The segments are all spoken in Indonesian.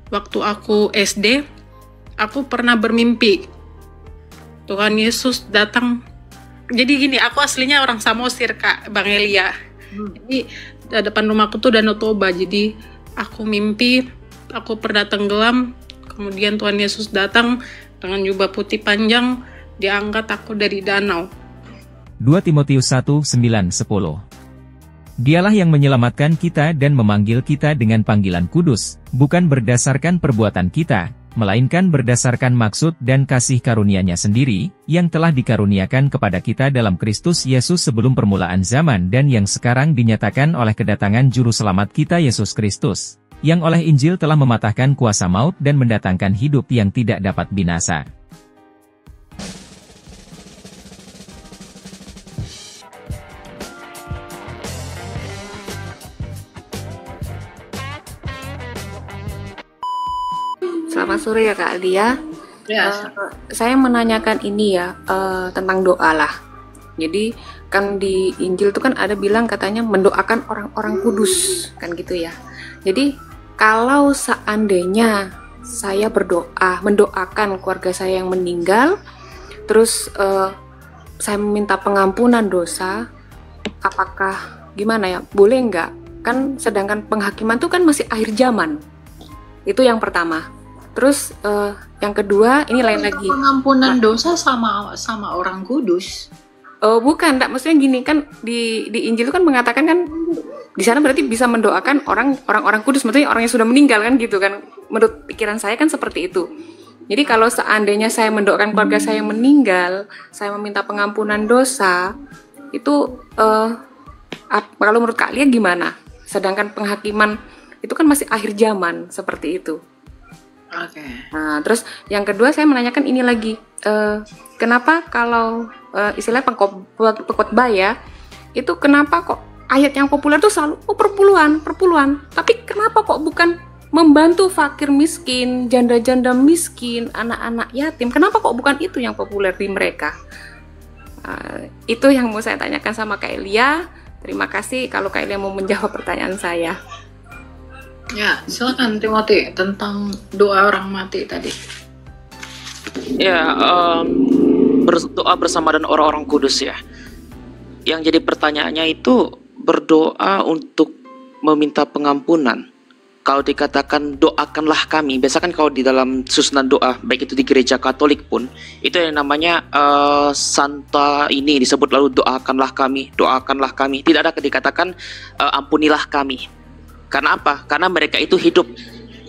waktu aku SD, aku pernah bermimpi Tuhan Yesus datang. Jadi gini, aku aslinya orang Samosir, Kak, Bang Elia. Jadi depan rumahku tuh Danau Toba. Jadi aku mimpi aku pernah tenggelam, kemudian Tuhan Yesus datang dengan jubah putih panjang, dia angkat aku dari danau. 2 Timotius 1:9-10. Dialah yang menyelamatkan kita dan memanggil kita dengan panggilan kudus, bukan berdasarkan perbuatan kita, melainkan berdasarkan maksud dan kasih karunia-Nya sendiri, yang telah dikaruniakan kepada kita dalam Kristus Yesus sebelum permulaan zaman dan yang sekarang dinyatakan oleh kedatangan Juru Selamat kita Yesus Kristus, yang oleh Injil telah mematahkan kuasa maut dan mendatangkan hidup yang tidak dapat binasa. Selamat sore ya Kak Alia. Saya menanyakan ini ya, tentang doa lah. Jadi kan di Injil itu kan ada bilang katanya mendoakan orang-orang kudus, kan gitu ya. Jadi kalau seandainya saya berdoa, mendoakan keluarga saya yang meninggal, terus saya meminta pengampunan dosa, apakah gimana ya? Boleh nggak? Kan sedangkan penghakiman itu kan masih akhir zaman. Itu yang pertama. Terus yang kedua ini lain lagi. Pengampunan dosa sama orang kudus. Bukan, enggak, maksudnya gini kan di Injil itu kan mengatakan kan di sana berarti bisa mendoakan orang-orang kudus, maksudnya orang yang sudah meninggal kan gitu kan. Menurut pikiran saya kan seperti itu. Jadi kalau seandainya saya mendoakan keluarga saya yang meninggal, saya meminta pengampunan dosa, itu kalau menurut Kak Lia gimana? Sedangkan penghakiman itu kan masih akhir zaman seperti itu. Oke. Nah, terus yang kedua saya menanyakan ini lagi, kenapa kalau istilah pengkhotbah ya, itu kenapa kok ayat yang populer tuh selalu perpuluhan, tapi kenapa kok bukan membantu fakir miskin, janda-janda miskin, anak-anak yatim, kenapa kok bukan itu yang populer di mereka? Itu yang mau saya tanyakan sama Kak Elia. Terima kasih kalau Kak Elia mau menjawab pertanyaan saya. Ya, silakan Timothy tentang doa orang mati tadi. Ya, berdoa bersama dan orang-orang kudus ya. Yang jadi pertanyaannya itu berdoa untuk meminta pengampunan. Kalau dikatakan doakanlah kami, biasa kan kalau di dalam susunan doa, baik itu di gereja Katolik pun, itu yang namanya Santa ini disebut lalu doakanlah kami. Tidak ada dikatakan ampunilah kami. Karena apa? Karena mereka itu hidup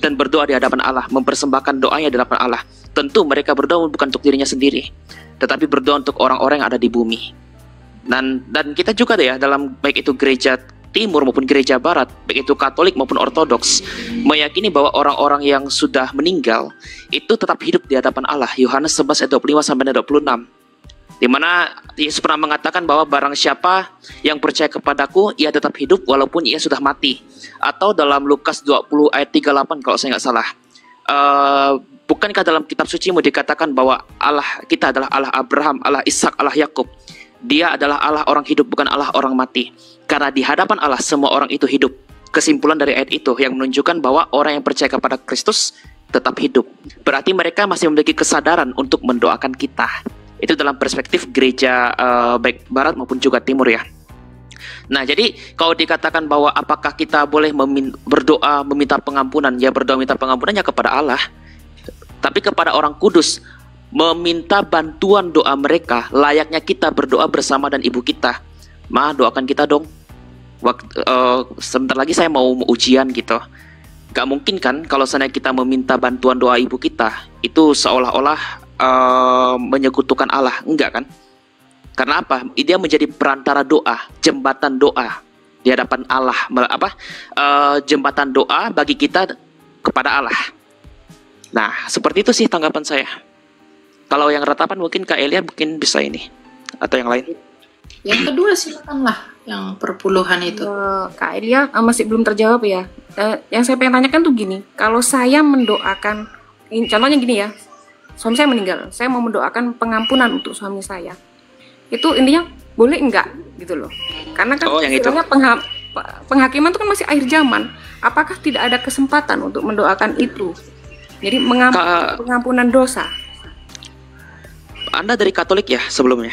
dan berdoa di hadapan Allah, mempersembahkan doanya di hadapan Allah. Tentu mereka berdoa bukan untuk dirinya sendiri, tetapi berdoa untuk orang-orang yang ada di bumi. Dan kita juga ya, dalam baik itu gereja Timur maupun gereja Barat, baik itu Katolik maupun Ortodoks, meyakini bahwa orang-orang yang sudah meninggal itu tetap hidup di hadapan Allah. Yohanes 11:25-26. Di mana Yesus pernah mengatakan bahwa barang siapa yang percaya kepadaku, ia tetap hidup walaupun ia sudah mati. Atau dalam Lukas 20 ayat 38 kalau saya nggak salah. Bukankah dalam kitab suci mau dikatakan bahwa Allah kita adalah Allah Abraham, Allah Ishak, Allah Yakub. Dia adalah Allah orang hidup, bukan Allah orang mati. Karena di hadapan Allah semua orang itu hidup. Kesimpulan dari ayat itu yang menunjukkan bahwa orang yang percaya kepada Kristus tetap hidup. Berarti mereka masih memiliki kesadaran untuk mendoakan kita. Itu dalam perspektif gereja baik Barat maupun juga Timur ya. Nah, jadi kalau dikatakan bahwa apakah kita boleh berdoa meminta pengampunan, ya berdoa minta pengampunannya kepada Allah. Tapi kepada orang kudus meminta bantuan doa mereka, layaknya kita berdoa bersama dan ibu kita. Ma, doakan kita dong. Sebentar lagi saya mau ujian gitu. Gak mungkin kan kalau seandainya kita meminta bantuan doa ibu kita, itu seolah-olah menyekutukan Allah, enggak kan? Karena apa? Dia menjadi perantara doa, jembatan doa di hadapan Allah, jembatan doa bagi kita kepada Allah. Nah, seperti itu sih tanggapan saya. Kalau yang ratapan mungkin Kak Elia mungkin bisa ini atau yang lain. Yang kedua silakanlah, yang perpuluhan itu. Kak Elia masih belum terjawab ya. Yang saya pengen tanyakan tuh gini, kalau saya mendoakan, contohnya gini ya, suami saya meninggal, saya mau mendoakan pengampunan untuk suami saya. Itu intinya boleh enggak gitu loh. Karena kan istilahnya penghakiman itu kan masih akhir zaman. Apakah tidak ada kesempatan untuk mendoakan itu? Jadi pengampunan dosa. Anda dari Katolik ya sebelumnya?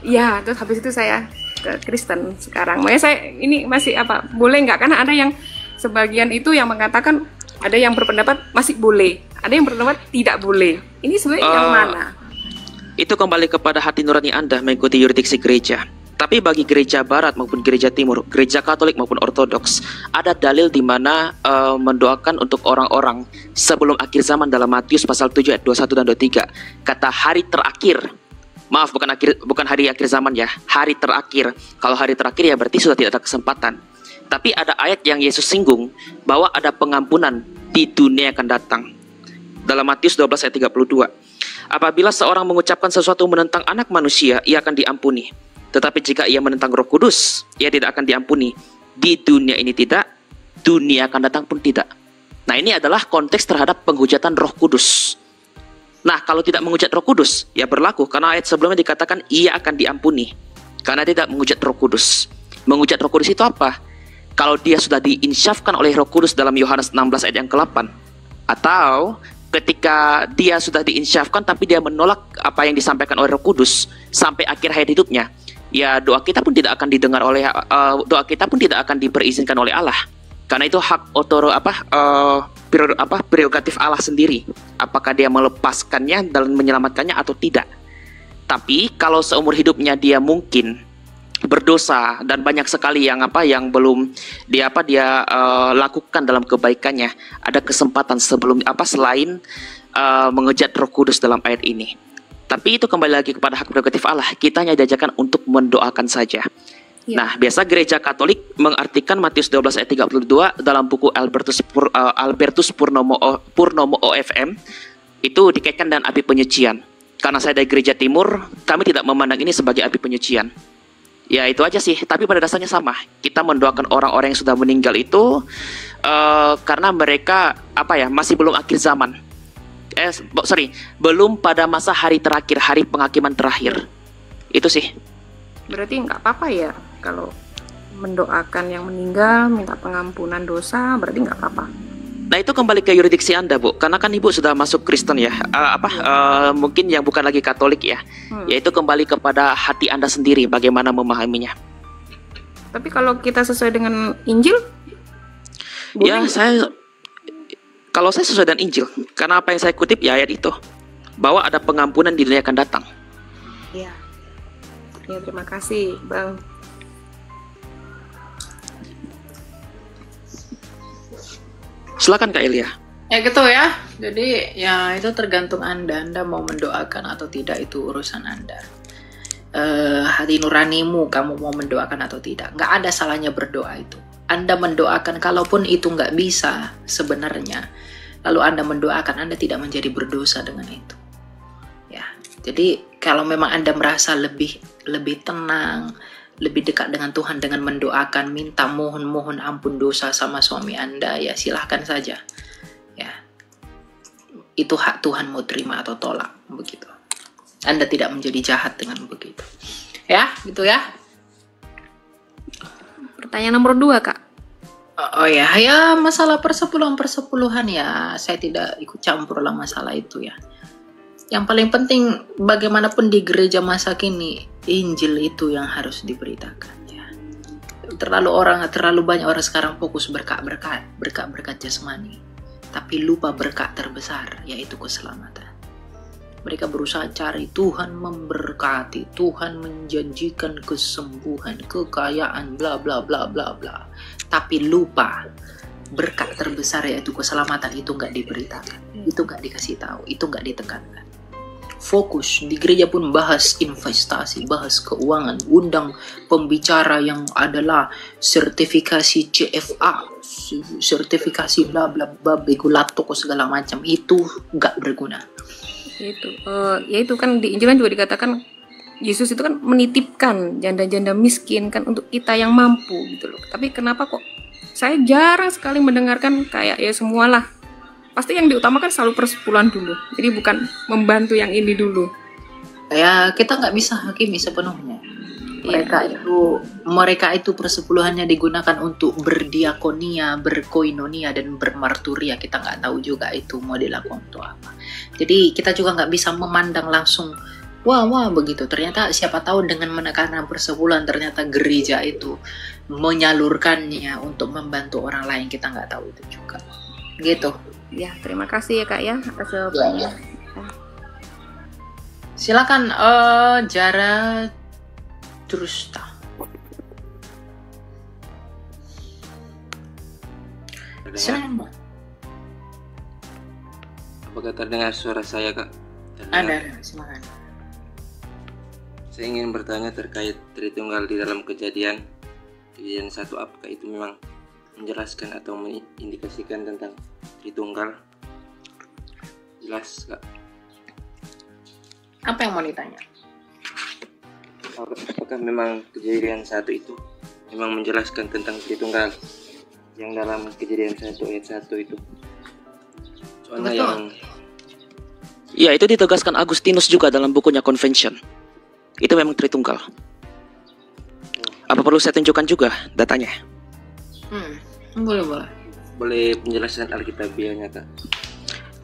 Ya, terus habis itu saya ke Kristen sekarang. Makanya saya ini masih boleh nggak? Karena ada yang sebagian itu yang mengatakan, ada yang berpendapat masih boleh, ada yang berpendapat tidak boleh. Ini sebenarnya yang mana? Itu kembali kepada hati nurani Anda mengikuti yurisdiksi gereja. Tapi bagi gereja barat maupun gereja timur, gereja Katolik maupun Ortodoks, ada dalil di mana mendoakan untuk orang-orang sebelum akhir zaman dalam Matius pasal 7 ayat 21 dan 23. Kata hari terakhir. Maaf, bukan hari akhir zaman ya, hari terakhir. Kalau hari terakhir ya berarti sudah tidak ada kesempatan. Tapi ada ayat yang Yesus singgung bahwa ada pengampunan di dunia yang akan datang. Dalam Matius 12 ayat 32. Apabila seorang mengucapkan sesuatu menentang anak manusia, ia akan diampuni. Tetapi jika ia menentang Roh Kudus, ia tidak akan diampuni. Di dunia ini tidak, dunia akan datang pun tidak. Nah, ini adalah konteks terhadap penghujatan Roh Kudus. Nah, kalau tidak menghujat Roh Kudus, ya berlaku karena ayat sebelumnya dikatakan ia akan diampuni karena tidak menghujat Roh Kudus. Menghujat Roh Kudus itu apa? Kalau dia sudah diinsyafkan oleh Roh Kudus dalam Yohanes 16 ayat yang ke-8, atau ketika dia sudah diinsyafkan tapi dia menolak apa yang disampaikan oleh Roh Kudus sampai akhir hayat hidupnya, ya doa kita pun tidak akan didengar oleh doa kita pun tidak akan diperizinkan oleh Allah. Karena itu hak prerogatif Allah sendiri. Apakah dia melepaskannya dan menyelamatkannya atau tidak. Tapi kalau seumur hidupnya dia mungkin berdosa dan banyak sekali yang belum dia lakukan dalam kebaikannya, ada kesempatan selain menghujat Roh Kudus dalam ayat ini. Tapi itu kembali lagi kepada hak prerogatif Allah. Kita hanya diajarkan untuk mendoakan saja. Ya. Nah, biasa gereja Katolik mengartikan Matius 12 ayat 32 dalam buku Albertus Purnomo OFM itu dikaitkan dengan api penyucian. Karena saya dari gereja timur, kami tidak memandang ini sebagai api penyucian. Ya itu aja sih, tapi pada dasarnya sama. Kita mendoakan orang-orang yang sudah meninggal itu karena mereka masih belum akhir zaman. Belum pada masa hari terakhir, hari penghakiman terakhir. Itu sih. Berarti nggak apa-apa ya kalau mendoakan yang meninggal, minta pengampunan dosa, berarti nggak apa-apa. Nah itu kembali ke yurisdiksi Anda, Bu. Karena kan Ibu sudah masuk Kristen ya. Mungkin yang bukan lagi Katolik ya. Yaitu kembali kepada hati Anda sendiri bagaimana memahaminya. Tapi kalau kita sesuai dengan Injil? Ya, kalau saya sesuai dengan Injil. Karena apa yang saya kutip ya ayat itu. Bahwa ada pengampunan di dunia akan datang. Iya. Ya, terima kasih, Bang. Silakan Kak Elia. Ya gitu ya. Jadi ya itu tergantung Anda mau mendoakan atau tidak, itu urusan Anda. Hati nuranimu, kamu mau mendoakan atau tidak. Nggak ada salahnya berdoa itu. Anda mendoakan, kalaupun itu nggak bisa sebenarnya, lalu Anda mendoakan, Anda tidak menjadi berdosa dengan itu. Ya, jadi kalau memang Anda merasa lebih tenang, lebih dekat dengan Tuhan dengan mendoakan, minta mohon ampun dosa sama suami Anda, ya silahkan saja. Ya, itu hak Tuhan mau terima atau tolak, begitu. Anda tidak menjadi jahat dengan begitu. Ya, gitu ya. Pertanyaan nomor 2, Kak. Oh ya, masalah persepuluhan ya, saya tidak ikut campur lah masalah itu ya. Yang paling penting bagaimanapun di gereja masa kini, Injil itu yang harus diberitakan ya. Terlalu banyak orang sekarang fokus berkat jasmani, tapi lupa berkat terbesar, yaitu keselamatan. Mereka berusaha cari Tuhan memberkati, Tuhan menjanjikan kesembuhan, kekayaan, bla bla bla bla bla. Tapi lupa berkat terbesar, yaitu keselamatan, itu nggak diberitakan, itu nggak dikasih tahu, itu nggak ditekankan. Fokus di gereja pun bahas investasi, bahas keuangan, undang pembicara yang adalah sertifikasi CFA, sertifikasi bla bla bla, regulator segala macam, itu nggak berguna. Itu kan di Injil juga dikatakan Yesus itu kan menitipkan janda-janda miskin kan untuk kita yang mampu gitu loh. Tapi kenapa kok saya jarang sekali mendengarkan kayak ya semualah. Pasti yang diutamakan selalu persepuluhan dulu. Jadi bukan membantu yang ini dulu. Ya kita nggak bisa hakimi sepenuhnya. Mereka itu persepuluhannya digunakan untuk berdiakonia, berkoinonia, dan bermarturia. Kita nggak tahu juga itu mau dilakukan untuk apa. Jadi kita juga nggak bisa memandang langsung wah begitu. Ternyata siapa tahu dengan menekankan persepuluhan ternyata gereja itu menyalurkannya untuk membantu orang lain. Kita nggak tahu itu juga. Gitu. Ya, terima kasih ya Kak ya atas jawabannya. Silakan Jara Drusta. Silakan, Mbak. Apakah terdengar suara saya, Kak? Ada, silakan. Saya ingin bertanya terkait Tritunggal di dalam kejadian 1, apakah itu memang menjelaskan atau mengindikasikan tentang Tritunggal? Jelas, Kak. Apa yang mau ditanya? Apakah memang kejadian 1 itu memang menjelaskan tentang Tritunggal yang dalam kejadian 1 ayat 1 itu? Soalnya Betul. yang Ya, itu ditegaskan Agustinus juga dalam bukunya Convention. Itu memang Tritunggal. Apa perlu saya tunjukkan juga datanya? Boleh. boleh penjelasan Alkitabiahnya, Kak?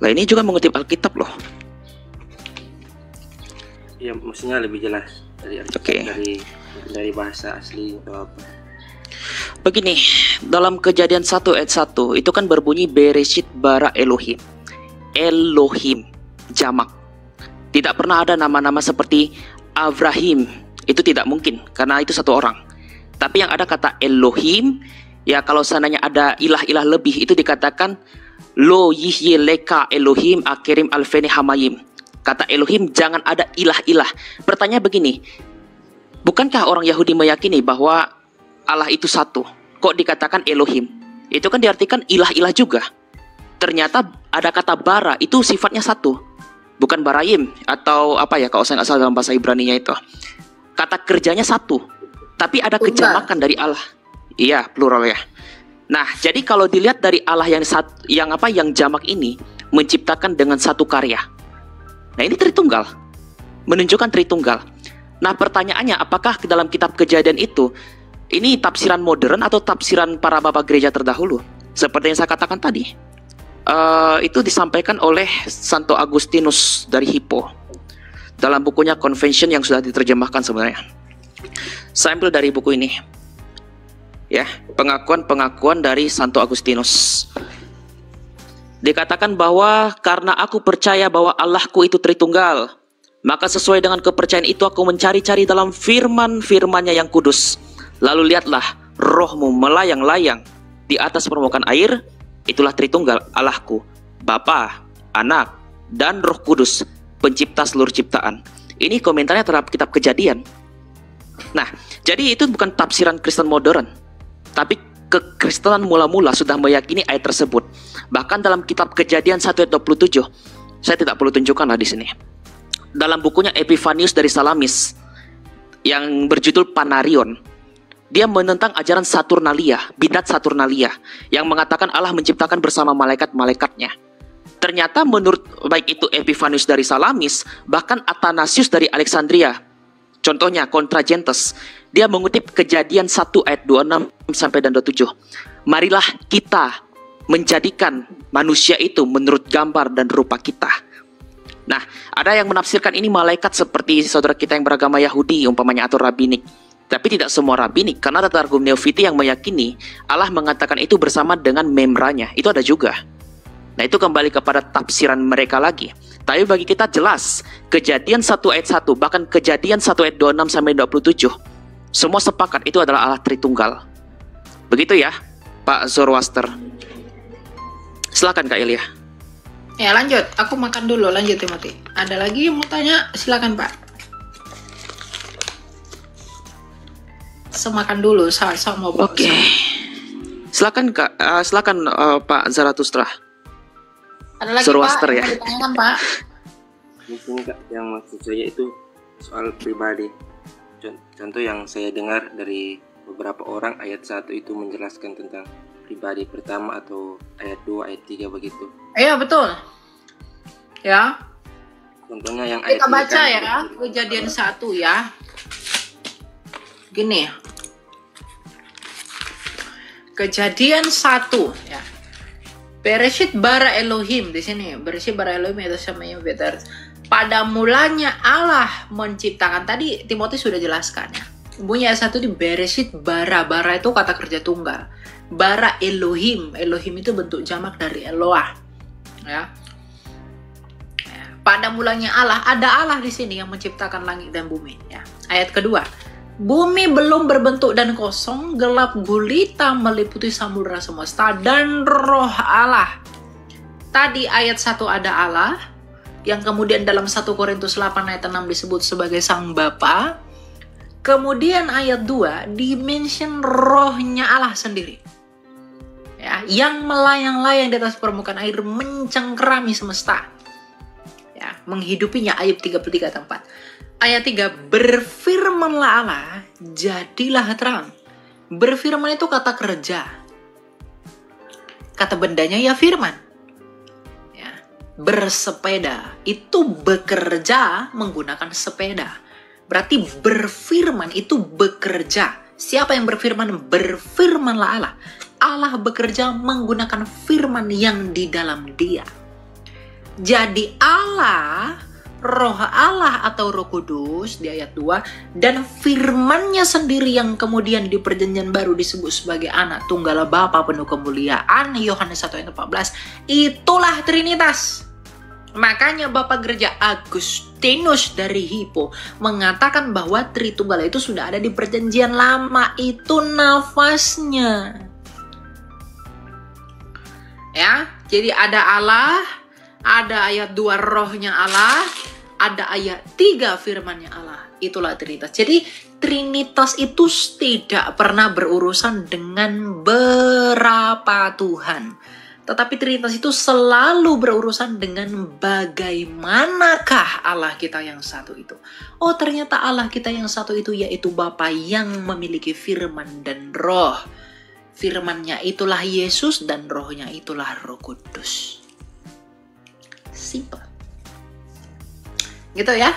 Lah ini juga mengutip Alkitab loh. Ya, maksudnya lebih jelas dari Alkitab, Oke. dari bahasa asli atau apa? Begini, dalam Kejadian 1 ayat 1 itu kan berbunyi Bereshit bara Elohim. Elohim jamak. Tidak pernah ada nama-nama seperti Avrahim. Itu tidak mungkin karena itu satu orang. Tapi yang ada kata Elohim, ya kalau seandainya ada ilah-ilah lebih itu dikatakan Lo yihye leka Elohim akirim alfeni hamayim. Kata Elohim jangan ada ilah-ilah. Pertanyaan begini, bukankah orang Yahudi meyakini bahwa Allah itu satu? Kok dikatakan Elohim? Itu kan diartikan ilah-ilah juga. Ternyata ada kata bara, itu sifatnya satu, bukan barayim atau apa ya kalau saya nggak salah dalam bahasa Ibrani-nya itu. Kata kerjanya satu, tapi ada kejamakan dari Allah. Iya, plural ya. Nah, jadi kalau dilihat dari Allah yang jamak ini menciptakan dengan satu karya. Nah, ini Tritunggal. Menunjukkan Tritunggal. Nah, pertanyaannya apakah ke dalam kitab Kejadian itu ini tafsiran modern atau tafsiran para bapak gereja terdahulu? Seperti yang saya katakan tadi. Itu disampaikan oleh Santo Agustinus dari Hippo dalam bukunya Convention yang sudah diterjemahkan sebenarnya. Saya ambil dari buku ini. Ya, pengakuan-pengakuan dari Santo Agustinus. Dikatakan bahwa karena aku percaya bahwa Allahku itu Tritunggal, maka sesuai dengan kepercayaan itu aku mencari-cari dalam firman-firmannya yang kudus. Lalu lihatlah, rohmu melayang-layang di atas permukaan air. Itulah Tritunggal Allahku, Bapa, Anak, dan Roh Kudus, pencipta seluruh ciptaan. Ini komentarnya terhadap kitab Kejadian. Nah, jadi itu bukan tafsiran Kristen modern, tapi kekristenan mula-mula sudah meyakini ayat tersebut. Bahkan dalam kitab Kejadian 1 ayat 27, saya tidak perlu tunjukkan lah di sini. Dalam bukunya Epifanius dari Salamis yang berjudul Panarion, dia menentang ajaran Saturnalia, bidat Saturnalia, yang mengatakan Allah menciptakan bersama malaikat-malaikatnya. Ternyata menurut baik itu Epifanius dari Salamis, bahkan Athanasius dari Alexandria, contohnya Kontragentes, dia mengutip Kejadian 1 ayat 26 sampai dan 27. Marilah kita menjadikan manusia itu menurut gambar dan rupa kita. Nah, ada yang menafsirkan ini malaikat seperti saudara kita yang beragama Yahudi, umpamanya atau Rabinik. Tapi tidak semua Rabinik, karena ada Targum Neofiti yang meyakini Allah mengatakan itu bersama dengan membranya. Itu ada juga. Nah, itu kembali kepada tafsiran mereka lagi. Tapi bagi kita jelas, Kejadian 1 ayat 1, bahkan Kejadian 1 ayat 26 sampai 27, semua sepakat itu adalah Allah Tritunggal. Begitu ya, Pak Zoroaster. Silakan Kak Elia. Ya lanjut, aku makan dulu, lanjut Timothy. Ada lagi yang mau tanya? Silakan Pak. Semakan dulu, saya mau bawa. Oke. Silakan Kak, silakan Pak Zarathustra. Ada lagi Zoroaster Pak, ya. yang mau ditanyakan Pak? Mungkin, Kak, yang maksud saya itu soal pribadi. Contoh yang saya dengar dari beberapa orang, ayat 1 itu menjelaskan tentang pribadi pertama, atau ayat 2, ayat 3 begitu. Iya betul. Ya. Contohnya yang ayat Kita 3 baca kan, ya, Kejadian 1 ya. Gini, Kejadian 1 ya. Bereshit bara Elohim di sini. Bereshit bara Elohim itu samanya better. Pada mulanya Allah menciptakan. Tadi Timotius sudah jelaskan ya. Bunyi ayat 1 di Bereshit bara. Bara itu kata kerja tunggal. Bara Elohim. Elohim itu bentuk jamak dari Eloah. Ya. Pada mulanya Allah, ada Allah di sini yang menciptakan langit dan bumi ya. Ayat kedua. Bumi belum berbentuk dan kosong, gelap gulita meliputi samudera semesta dan roh Allah. Tadi ayat 1 ada Allah, yang kemudian dalam 1 Korintus 8 ayat 6 disebut sebagai Sang Bapa. Kemudian ayat 2 dimention rohnya Allah sendiri. Ya, yang melayang-layang di atas permukaan air mencengkerami semesta. Ya, menghidupinya. Ayub 33 ayat 4. Ayat 3, berfirmanlah Allah, jadilah terang. Berfirman itu kata kerja. Kata bendanya ya firman. Ya. Bersepeda, itu bekerja menggunakan sepeda. Berarti berfirman itu bekerja. Siapa yang berfirman? Berfirmanlah Allah. Allah bekerja menggunakan firman yang di dalam dia. Jadi Allah, Roh Allah atau Roh Kudus di ayat 2 dan firman-Nya sendiri yang kemudian di perjanjian baru disebut sebagai anak tunggal Bapa penuh kemuliaan Yohanes 1 ayat 14, itulah Trinitas. Makanya Bapak Gereja Agustinus dari Hippo mengatakan bahwa Tritunggal itu sudah ada di perjanjian lama, itu nafasnya. Ya, jadi ada Allah, ada ayat 2 rohnya Allah, ada ayat 3 firmannya Allah. Itulah Trinitas. Jadi Trinitas itu tidak pernah berurusan dengan berapa Tuhan. Tetapi Trinitas itu selalu berurusan dengan bagaimanakah Allah kita yang satu itu. Oh, ternyata Allah kita yang satu itu yaitu Bapa yang memiliki firman dan roh. Firman-Nya itulah Yesus dan rohnya itulah Roh Kudus. Simple. Gitu ya.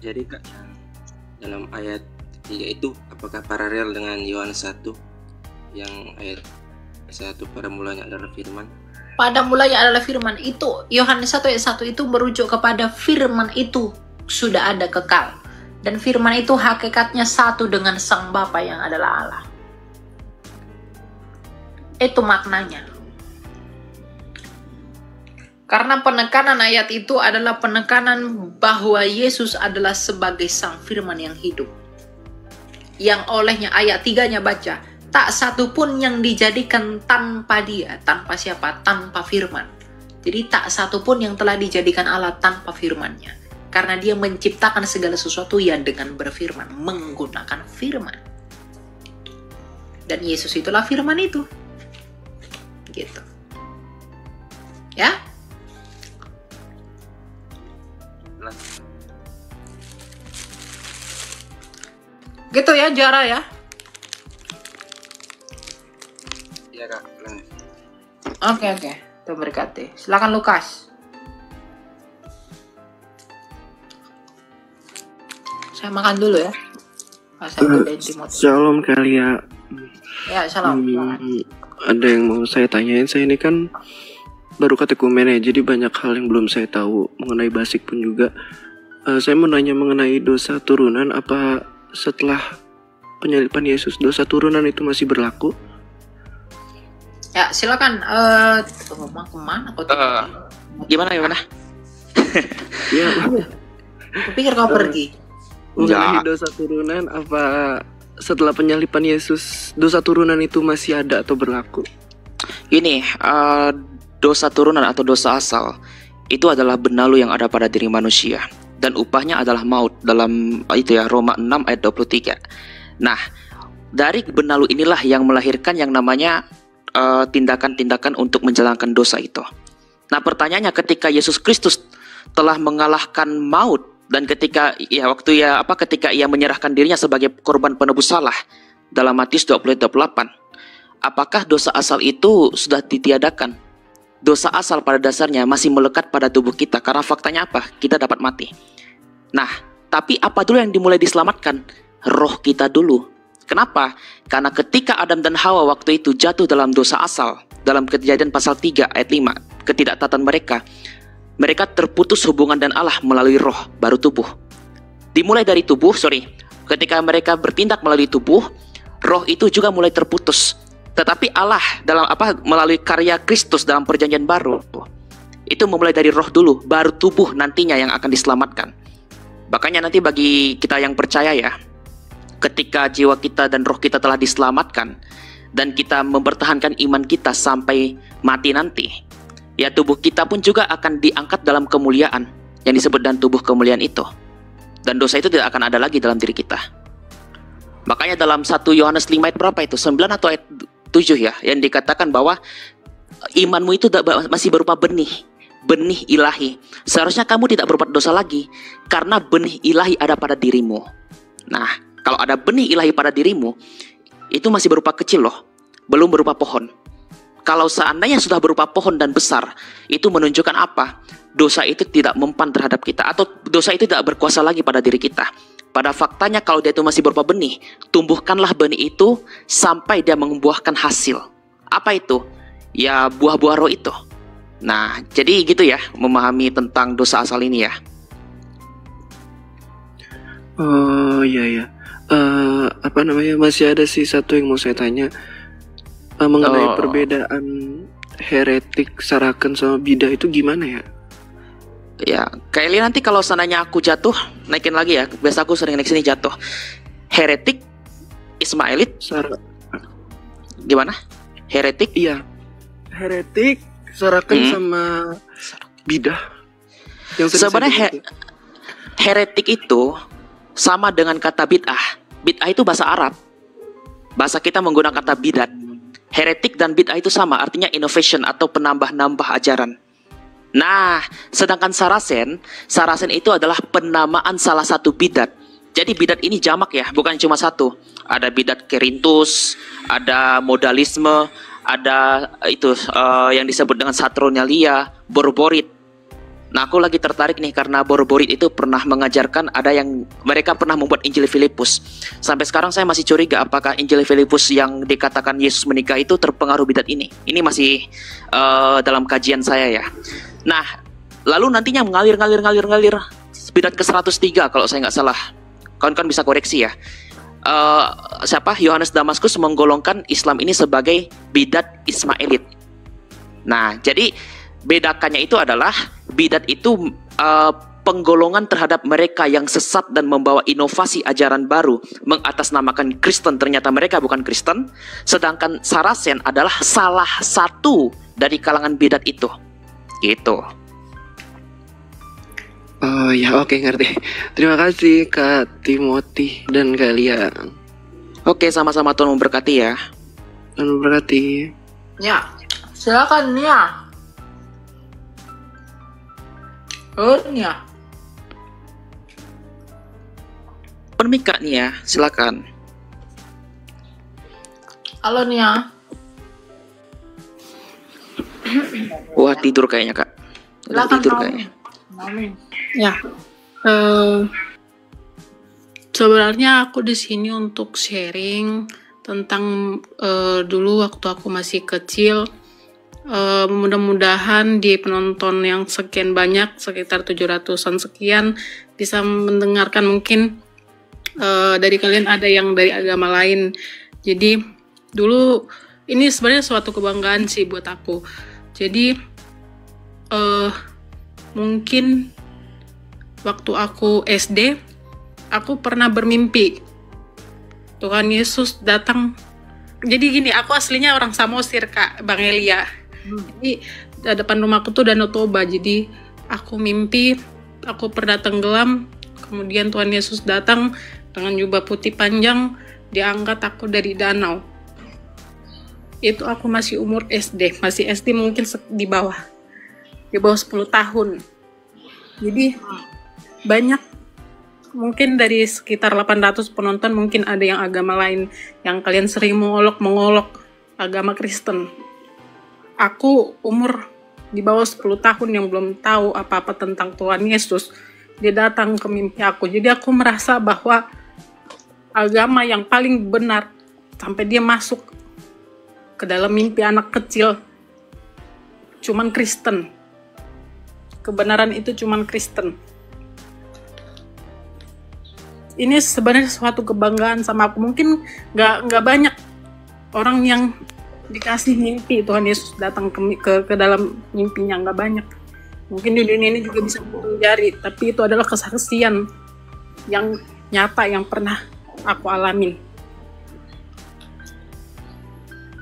Jadi Kak, dalam ayat 3 itu apakah paralel dengan Yohanes 1 yang ayat 1 pada mulanya adalah firman? Pada mulanya adalah firman itu, Yohanes 1 ayat 1 itu merujuk kepada firman itu sudah ada kekal. Dan firman itu hakikatnya satu dengan Sang Bapa yang adalah Allah. Itu maknanya. Karena penekanan ayat itu adalah penekanan bahwa Yesus adalah sebagai Sang Firman yang hidup. Yang olehnya ayat 3-nya baca, tak satu pun yang dijadikan tanpa dia. Tanpa siapa? Tanpa firman. Jadi tak satu pun yang telah dijadikan Allah tanpa firman-Nya. Karena dia menciptakan segala sesuatu ya dengan berfirman. Menggunakan firman. Dan Yesus itulah firman itu. Gitu. Ya? Gitu ya, Jara ya? Iya Kak. Oke. Tuh berkati. Silakan Lukas. Saya makan dulu ya. Shalom kalian. Ya, shalom. Ada yang mau saya tanyain. Saya ini kan baru katekumen ya, jadi banyak hal yang belum saya tahu mengenai basic pun juga. Saya mau nanya mengenai dosa turunan. Apa setelah penyaliban Yesus dosa turunan itu masih berlaku? Ya, silakan. Mau kemana? Gimana? Ya, Aku pikir kau pergi. mengenai dosa turunan, apa setelah penyaliban Yesus dosa turunan itu masih ada atau berlaku? Ini dosa turunan atau dosa asal itu adalah benalu yang ada pada diri manusia dan upahnya adalah maut dalam itu ya Roma 6 ayat 23. Nah, dari benalu inilah yang melahirkan yang namanya tindakan-tindakan untuk menjalankan dosa itu. Nah, pertanyaannya ketika Yesus Kristus telah mengalahkan maut dan ketika ia menyerahkan dirinya sebagai korban penebus salah dalam Matius 20:28, apakah dosa asal itu sudah ditiadakan? Dosa asal pada dasarnya masih melekat pada tubuh kita karena faktanya apa? Kita dapat mati. Nah, Tapi apa dulu yang dimulai diselamatkan? Roh kita dulu. Kenapa? Karena ketika Adam dan Hawa waktu itu jatuh dalam dosa asal, dalam Kejadian pasal 3 ayat 5, ketidaktaatan mereka terputus hubungan dan Allah melalui roh, baru tubuh. Dimulai dari tubuh, ketika mereka bertindak melalui tubuh, roh itu juga mulai terputus. Tetapi Allah melalui karya Kristus dalam perjanjian baru, itu memulai dari roh dulu, baru tubuh nantinya yang akan diselamatkan. Makanya nanti bagi kita yang percaya ya, ketika jiwa kita dan roh kita telah diselamatkan, dan kita mempertahankan iman kita sampai mati nanti, ya tubuh kita pun juga akan diangkat dalam kemuliaan, yang disebut dan tubuh kemuliaan itu. Dan dosa itu tidak akan ada lagi dalam diri kita. Makanya dalam 1 Yohanes 5 ayat berapa itu? 9 atau ayat 7 ya, yang dikatakan bahwa imanmu itu masih berupa benih ilahi. Seharusnya kamu tidak berbuat dosa lagi, karena benih ilahi ada pada dirimu. Nah, kalau ada benih ilahi pada dirimu, itu masih berupa kecil loh, belum berupa pohon. Kalau seandainya sudah berupa pohon dan besar, itu menunjukkan apa? Dosa itu tidak mempan terhadap kita, atau dosa itu tidak berkuasa lagi pada diri kita. Pada faktanya kalau dia itu masih berupa benih, tumbuhkanlah benih itu sampai dia membuahkan hasil. Apa itu? Ya buah-buah roh itu. Nah, jadi gitu ya, memahami tentang dosa asal ini ya. Oh iya. Masih ada sih satu yang mau saya tanya mengenai perbedaan heretik, saraken sama bidah itu gimana ya? Ya, Kylie nanti kalau seandainya aku jatuh, naikin lagi ya. Biasa aku sering naik sini jatuh. Heretik, Ismailit, gimana? Heretik? Iya, heretik, saraken sama bidah. Sebenarnya heretik itu sama dengan kata bid'ah. Bid'ah itu bahasa Arab. Bahasa kita menggunakan kata bidat. Heretik dan bid'ah itu sama, artinya innovation atau penambah-nambah ajaran. Nah, sedangkan Sarasen itu adalah penamaan salah satu bidat. Jadi bidat ini jamak ya, bukan cuma satu. Ada bidat Kerintus, ada modalisme, ada itu yang disebut dengan Saturnalia, Borborit. Nah, aku lagi tertarik nih karena Borborit itu pernah mengajarkan, ada yang mereka pernah membuat Injil Filipus. Sampai sekarang saya masih curiga apakah Injil Filipus yang dikatakan Yesus menikah itu terpengaruh bidat ini. Ini masih dalam kajian saya ya. Nah, lalu nantinya mengalir bidat ke-103 kalau saya nggak salah. Kawan-kawan bisa koreksi ya. Yohanes Damaskus menggolongkan Islam ini sebagai bidat Ismailit. Nah, jadi bedakannya itu adalah bidat itu penggolongan terhadap mereka yang sesat dan membawa inovasi ajaran baru, mengatasnamakan Kristen, ternyata mereka bukan Kristen. Sedangkan Sarasen adalah salah satu dari kalangan bidat itu. Gitu. Oh ya, oke, ngerti. Terima kasih Kak Timothy dan Kak Lia. Oke, sama-sama, Tuhan memberkati ya. Tuhan memberkati. Ya, silakan Nia. Nia. Permika Nia, silakan. Halo Nia. Wah, tidur kayaknya Kak. Udah Silakan tidur kayaknya. Ya, sebenarnya aku di sini untuk sharing tentang dulu waktu aku masih kecil. Mudah-mudahan di penonton yang sekian banyak, sekitar 700-an sekian, bisa mendengarkan mungkin dari kalian ada yang dari agama lain. Jadi dulu ini sebenarnya suatu kebanggaan sih buat aku. Jadi mungkin waktu aku SD, aku pernah bermimpi Tuhan Yesus datang. Jadi gini, aku aslinya orang Samosir Kak, Bang Elia. Jadi depan rumahku tuh Danau Toba. Jadi aku mimpi aku pernah tenggelam, kemudian Tuhan Yesus datang dengan jubah putih panjang, diangkat aku dari danau. Itu aku masih umur SD, masih SD mungkin di bawah 10 tahun. Jadi banyak, mungkin dari sekitar 800 penonton mungkin ada yang agama lain, yang kalian sering mengolok agama Kristen. Aku umur di bawah 10 tahun yang belum tahu apa-apa tentang Tuhan Yesus. dia datang ke mimpi aku. Jadi aku merasa bahwa agama yang paling benar sampai dia masuk ke dalam mimpi anak kecil cuman Kristen. Kebenaran itu cuman Kristen. Ini sebenarnya suatu kebanggaan sama aku. Mungkin nggak banyak orang yang dikasih mimpi Tuhan Yesus datang ke dalam mimpinya, nggak banyak. Mungkin di dunia ini juga bisa menghitung jari, tapi itu adalah kesaksian yang nyata yang pernah aku alamin.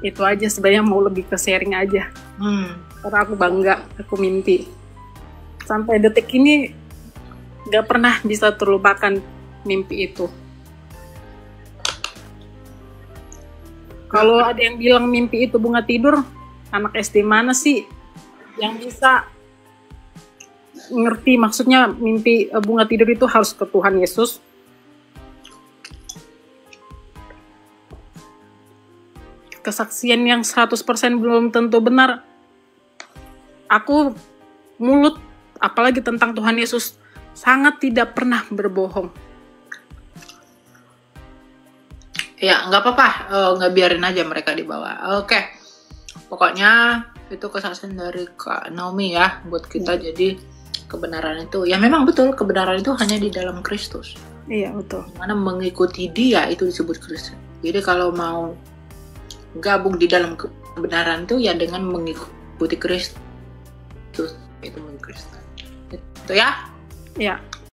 Itu aja sebenarnya, mau lebih ke sharing aja. Karena aku bangga, aku mimpi. Sampai detik ini gak pernah bisa terlupakan mimpi itu. Kalau ada yang bilang mimpi itu bunga tidur, anak SD mana sih yang bisa ngerti maksudnya mimpi bunga tidur itu harus ke Tuhan Yesus. Kesaksian yang 100% belum tentu benar. Aku mulut, apalagi tentang Tuhan Yesus, sangat tidak pernah berbohong. Ya, nggak apa-apa, nggak biarin aja mereka dibawa. Oke, pokoknya itu kesaksian dari Kak Naomi ya, buat kita. Jadi kebenaran itu, ya memang betul, kebenaran itu hanya di dalam Kristus. Iya, betul. Mana mengikuti Dia itu disebut Kristen. Jadi kalau mau gabung di dalam kebenaran itu ya dengan mengikuti Kristus, itu mengikuti Kristen. Itu ya. Ya.